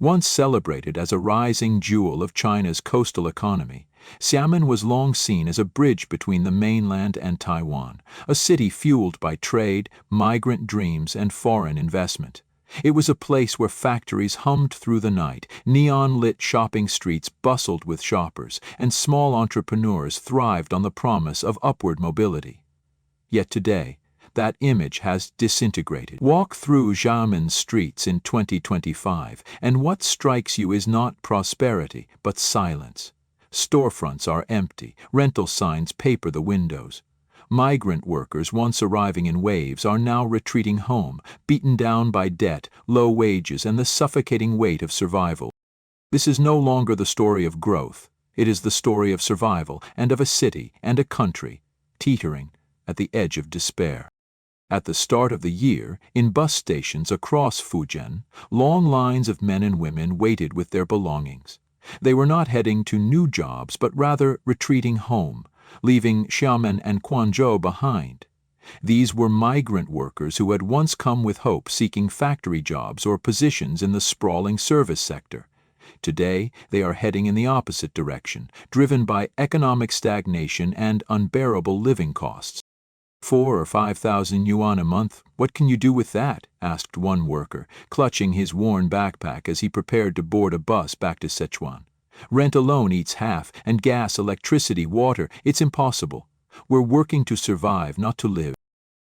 Once celebrated as a rising jewel of China's coastal economy, Xiamen was long seen as a bridge between the mainland and Taiwan, a city fueled by trade, migrant dreams, and foreign investment. It was a place where factories hummed through the night, neon-lit shopping streets bustled with shoppers, and small entrepreneurs thrived on the promise of upward mobility. Yet today, that image has disintegrated. Walk through Xiamen's streets in 2025, and what strikes you is not prosperity, but silence. Storefronts are empty, rental signs paper the windows. Migrant workers, once arriving in waves, are now retreating home, beaten down by debt, low wages, and the suffocating weight of survival. This is no longer the story of growth. It is the story of survival, and of a city and a country teetering at the edge of despair. At the start of the year, in bus stations across Fujian, long lines of men and women waited with their belongings. They were not heading to new jobs, but rather retreating home, leaving Xiamen and Guangzhou behind. These were migrant workers who had once come with hope, seeking factory jobs or positions in the sprawling service sector. Today, they are heading in the opposite direction, driven by economic stagnation and unbearable living costs. 4,000 or 5,000 yuan a month, what can you do with that? Asked one worker, clutching his worn backpack as he prepared to board a bus back to Sichuan. Rent alone eats half, and gas, electricity, water, it's impossible. We're working to survive, not to live.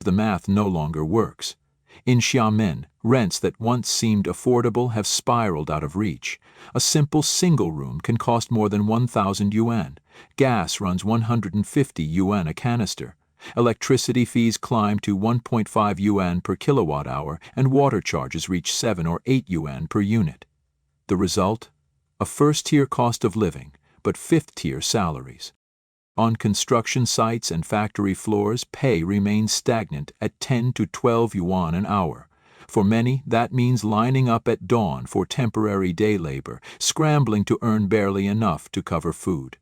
The math no longer works. In Xiamen, rents that once seemed affordable have spiraled out of reach. A simple single room can cost more than 1,000 yuan. Gas runs 150 yuan a canister. Electricity fees climb to 1.5 yuan per kilowatt hour, and water charges reach 7 or 8 yuan per unit. The result? A first-tier cost of living, but fifth-tier salaries. On construction sites and factory floors, pay remains stagnant at 10 to 12 yuan an hour. For many, that means lining up at dawn for temporary day labor, scrambling to earn barely enough to cover food.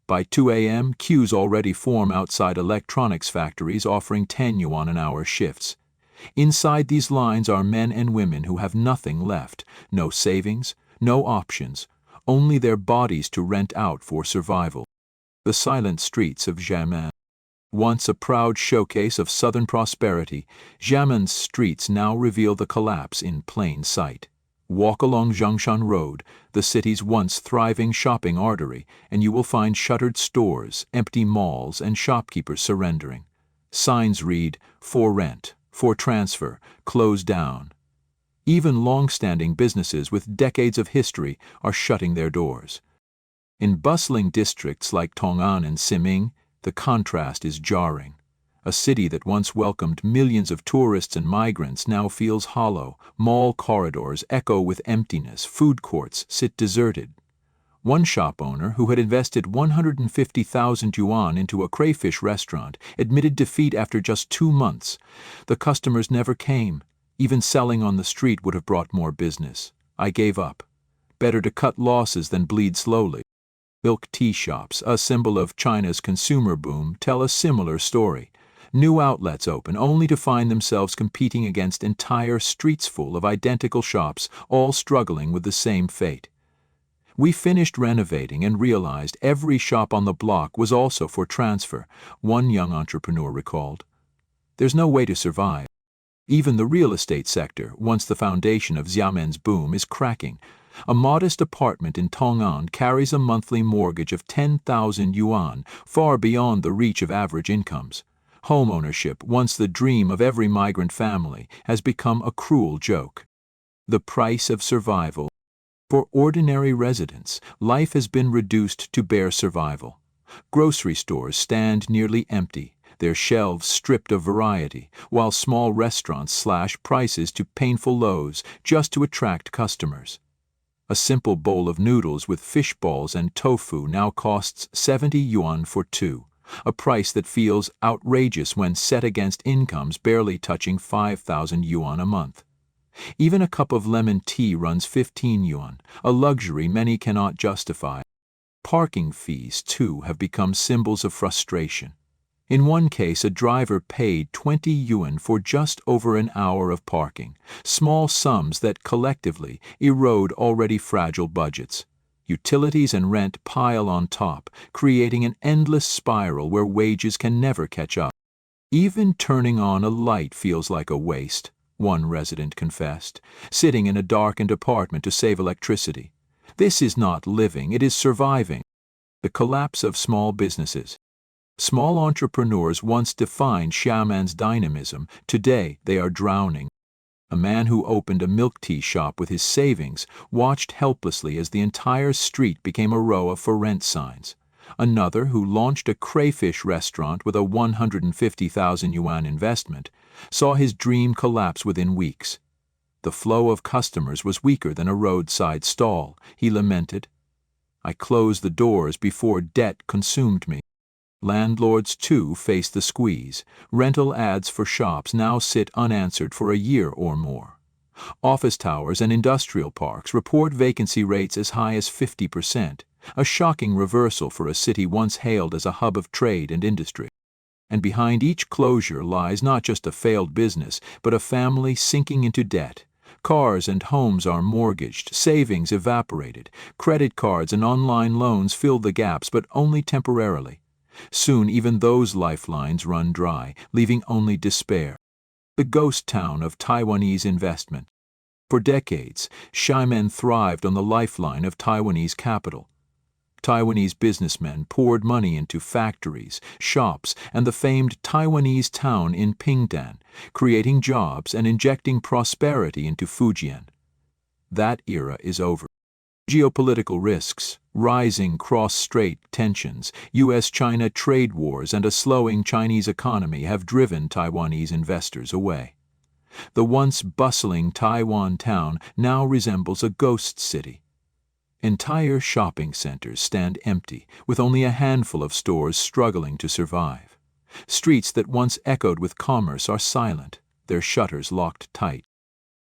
By 2 a.m., queues already form outside electronics factories offering 10 yuan an hour shifts. Inside these lines are men and women who have nothing left, no savings, no options, only their bodies to rent out for survival. The silent streets of Xiamen. Once a proud showcase of southern prosperity, Xiamen's streets now reveal the collapse in plain sight. Walk along Zhongshan Road, the city's once thriving shopping artery, and you will find shuttered stores, empty malls, and shopkeepers surrendering. Signs read, "For rent, for transfer, close down." Even long-standing businesses with decades of history are shutting their doors. In bustling districts like Tong'an and Siming, the contrast is jarring. A city that once welcomed millions of tourists and migrants now feels hollow. Mall corridors echo with emptiness. Food courts sit deserted. One shop owner, who had invested 150,000 yuan into a crayfish restaurant, admitted defeat after just 2 months. The customers never came. Even selling on the street would have brought more business. I gave up. Better to cut losses than bleed slowly. Milk tea shops, a symbol of China's consumer boom, tell a similar story. New outlets open only to find themselves competing against entire streets full of identical shops, all struggling with the same fate. We finished renovating and realized every shop on the block was also for transfer, one young entrepreneur recalled. There's no way to survive. Even the real estate sector, once the foundation of Xiamen's boom, is cracking. A modest apartment in Tong'an carries a monthly mortgage of 10,000 yuan, far beyond the reach of average incomes. Homeownership, once the dream of every migrant family, has become a cruel joke. The price of survival. For ordinary residents, life has been reduced to bare survival. Grocery stores stand nearly empty, their shelves stripped of variety, while small restaurants slash prices to painful lows just to attract customers. A simple bowl of noodles with fish balls and tofu now costs 70 yuan for 2. A price that feels outrageous when set against incomes barely touching 5,000 yuan a month. Even a cup of lemon tea runs 15 yuan, a luxury many cannot justify. Parking fees, too, have become symbols of frustration. In one case, a driver paid 20 yuan for just over an hour of parking, small sums that collectively erode already fragile budgets. Utilities and rent pile on top, creating an endless spiral where wages can never catch up. Even turning on a light feels like a waste, one resident confessed, sitting in a darkened apartment to save electricity. This is not living, it is surviving. The collapse of small businesses. Small entrepreneurs once defined Xiamen's dynamism. Today they are drowning. A man who opened a milk tea shop with his savings watched helplessly as the entire street became a row of for rent signs. Another, who launched a crayfish restaurant with a 150,000 yuan investment, saw his dream collapse within weeks. The flow of customers was weaker than a roadside stall, he lamented. I closed the doors before debt consumed me. Landlords, too, face the squeeze. Rental ads for shops now sit unanswered for a year or more. Office towers and industrial parks report vacancy rates as high as 50%, a shocking reversal for a city once hailed as a hub of trade and industry. And behind each closure lies not just a failed business, but a family sinking into debt. Cars and homes are mortgaged, savings evaporated, credit cards and online loans fill the gaps, but only temporarily. Soon even those lifelines run dry, leaving only despair. The ghost town of Taiwanese investment. For decades, Xiamen thrived on the lifeline of Taiwanese capital. Taiwanese businessmen poured money into factories, shops, and the famed Taiwanese town in Pingdan, creating jobs and injecting prosperity into Fujian. That era is over. Geopolitical risks, rising cross-strait tensions, U.S.-China trade wars, and a slowing Chinese economy have driven Taiwanese investors away. The once bustling Taiwan town now resembles a ghost city. Entire shopping centers stand empty, with only a handful of stores struggling to survive. Streets that once echoed with commerce are silent, their shutters locked tight.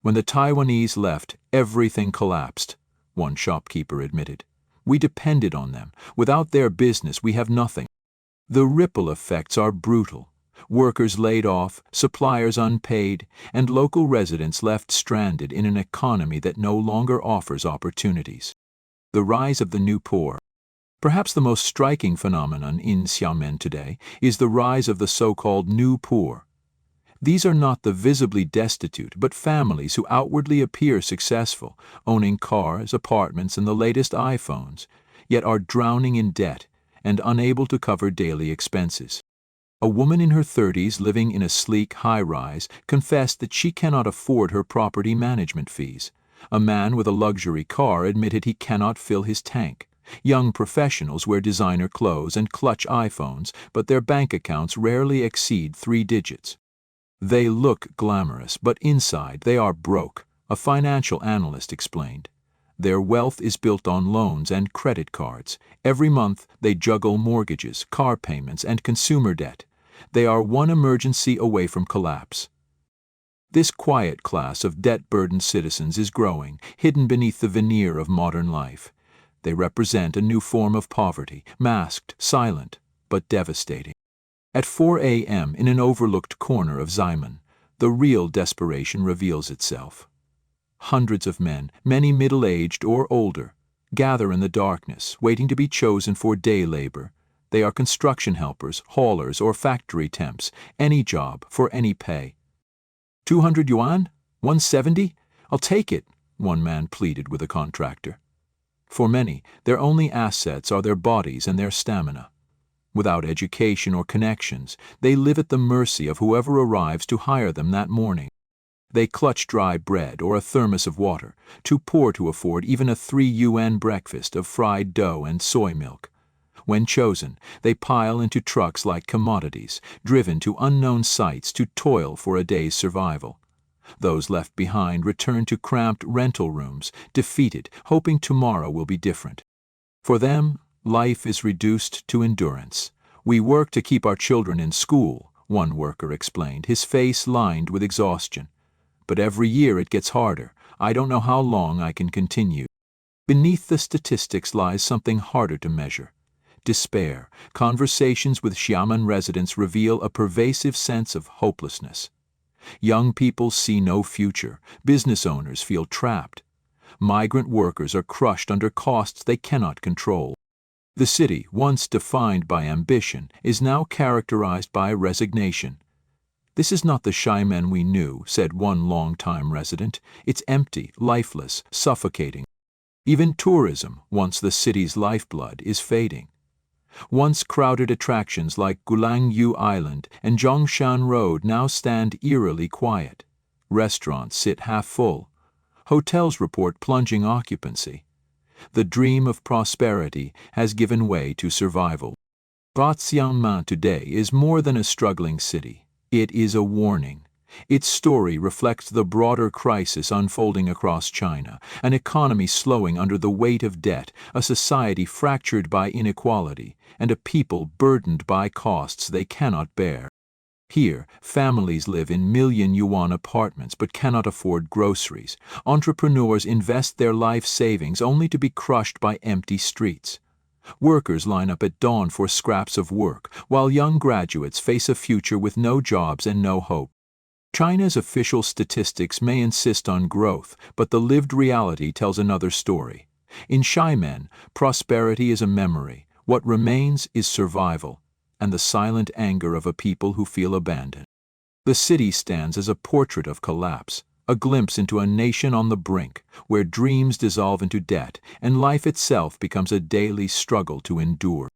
When the Taiwanese left, everything collapsed, one shopkeeper admitted. We depended on them. Without their business, we have nothing. The ripple effects are brutal. Workers laid off, suppliers unpaid, and local residents left stranded in an economy that no longer offers opportunities. The rise of the new poor. Perhaps the most striking phenomenon in Xiamen today is the rise of the so-called new poor. These are not the visibly destitute, but families who outwardly appear successful, owning cars, apartments, and the latest iPhones, yet are drowning in debt and unable to cover daily expenses. A woman in her 30s living in a sleek high-rise confessed that she cannot afford her property management fees. A man with a luxury car admitted he cannot fill his tank. Young professionals wear designer clothes and clutch iPhones, but their bank accounts rarely exceed 3 digits. They look glamorous, but inside they are broke, a financial analyst explained. Their wealth is built on loans and credit cards. Every month they juggle mortgages, car payments, and consumer debt. They are one emergency away from collapse. This quiet class of debt-burdened citizens is growing, hidden beneath the veneer of modern life. They represent a new form of poverty, masked, silent, but devastating. At 4 a.m. in an overlooked corner of Xiamen, the real desperation reveals itself. Hundreds of men, many middle-aged or older, gather in the darkness, waiting to be chosen for day labor. They are construction helpers, haulers, or factory temps, any job for any pay. 200 yuan? 170? I'll take it, one man pleaded with a contractor. For many, their only assets are their bodies and their stamina. Without education or connections, they live at the mercy of whoever arrives to hire them that morning. They clutch dry bread or a thermos of water, too poor to afford even a 3 yuan breakfast of fried dough and soy milk. When chosen, they pile into trucks like commodities, driven to unknown sites to toil for a day's survival. Those left behind return to cramped rental rooms, defeated, hoping tomorrow will be different. For them, life is reduced to endurance. We work to keep our children in school, one worker explained, his face lined with exhaustion. But every year it gets harder. I don't know how long I can continue. Beneath the statistics lies something harder to measure. despair. Conversations with Xiamen residents reveal a pervasive sense of hopelessness. Young people see no future. Business owners feel trapped. Migrant workers are crushed under costs they cannot control. The city, once defined by ambition, is now characterized by resignation. "This is not the Xiamen we knew," said one long-time resident. "It's empty, lifeless, suffocating." Even tourism, once the city's lifeblood, is fading. Once crowded attractions like Gulangyu Island and Zhongshan Road now stand eerily quiet. Restaurants sit half full. Hotels report plunging occupancy. The dream of prosperity has given way to survival. But Xiamen today is more than a struggling city. It is a warning. Its story reflects the broader crisis unfolding across China, an economy slowing under the weight of debt, a society fractured by inequality, and a people burdened by costs they cannot bear. Here, families live in million-yuan apartments but cannot afford groceries. Entrepreneurs invest their life savings only to be crushed by empty streets. Workers line up at dawn for scraps of work, while young graduates face a future with no jobs and no hope. China's official statistics may insist on growth, but the lived reality tells another story. In Xiamen, prosperity is a memory. What remains is survival, and the silent anger of a people who feel abandoned. The city stands as a portrait of collapse, a glimpse into a nation on the brink, where dreams dissolve into debt, and life itself becomes a daily struggle to endure.